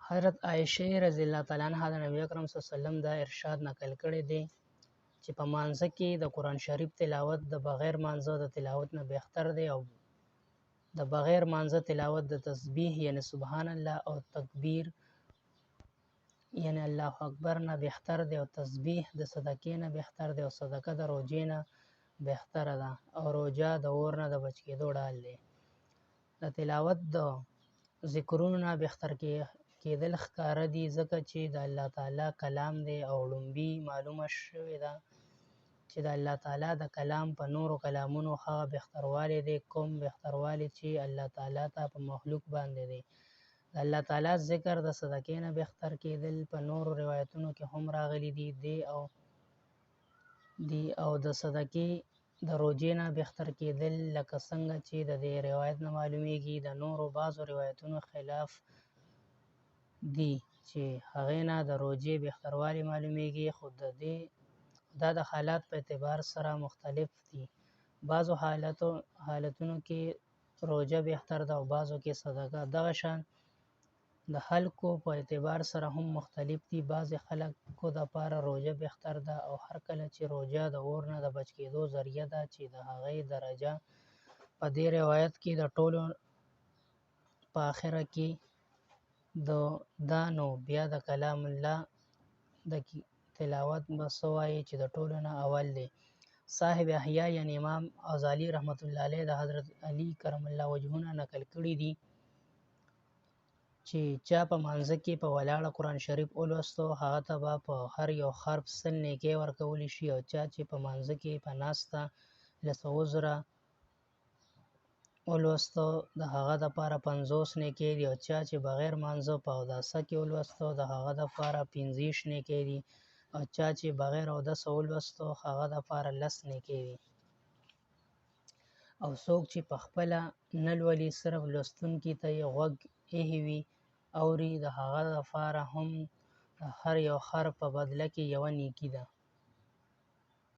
حضرت عایشه رضی الله تعالی عنها د نبی اکرم صلی الله علیه وسلم دا ارشاد نقل کړی دی چې په مانځه کې د قرآن شریف تلاوت د بغیر مانځه د تلاوت نه بهتر دی، او د بغیر مانځه تلاوت د تسبیح یعنی سبحان الله او تکبیر یعنی الله اکبر نه بهتر دی، او تسبیح د صدقې نه بهتر دی، او صدقه د روجې نه بهتره ده، او روجه د اور نه د بچ کېدو ډال دی. د تلاوت د ذکرونو نه بهتر کېدل ښکاره دي، ځکه چې د الله تعالی کلام دی، او لومبي معلومه شوې ده چې د الله تعالی د کلام په نورو کلامونو هغه بهتروالی دی کوم بهتروالی چې الله تعالی ته په مخلوق باندې دی. د الله تعالی ذکر د صدقې نه بهتر کېدل په نورو روایتونو کې هم راغلي دي او د صدقې د روجې نه بهتر کېدل لکه څنګه چې د دې روایت نه معلومیږي د نورو بعضو روایتونو خلاف دي چې هغې نه د روجې بهتروالی معلومیږي، خو دا د حالات په اعتبار سره مختلف دي. بعضو حالتونو کې روجه بهتر ده او بعضو کې صدقه. دغه شان د خلکو په اعتبار سره هم مختلف دي. بعضې خلکو دپاره روجه بهتر ده، او هر کله چې روجه د اور نه د بچ کېدو ذریعه ده چې د هغې درجه په دې روایت کې د ټولو په آخره کې دا نو بیا د کلام الله د تلاوت به څه وایي چې د ټولو نه اول دی. صاحب احیا یعنی امام غزالی رحمت الله علیه د حضرت علی کرم الله وجهه نه نقل کړي دي چې چا په مانځه کې په ولاړه قرآن شریف ولوستو هغه ته به په هر یو حرف 100 نیکۍ ورکولی شي، او چا چې په مانځه کې په ناسته 100 زره ولوستو د هغه دپاره 50 نیکۍ دي، او چا چې بغیر مانځه په اوداسه کې ولوستو د هغه دپاره 25 نیکۍ دي، او چا چې بغیر اودسه ولوستو هغه دپاره 10 نیکۍ دي. او څوک چې په خپله نه لولي صرف لوستونکي ته یې غوږ ایښی وي اوري د هغه دپاره هم د هر یو حرف په بدله کې یوه نیکي ده.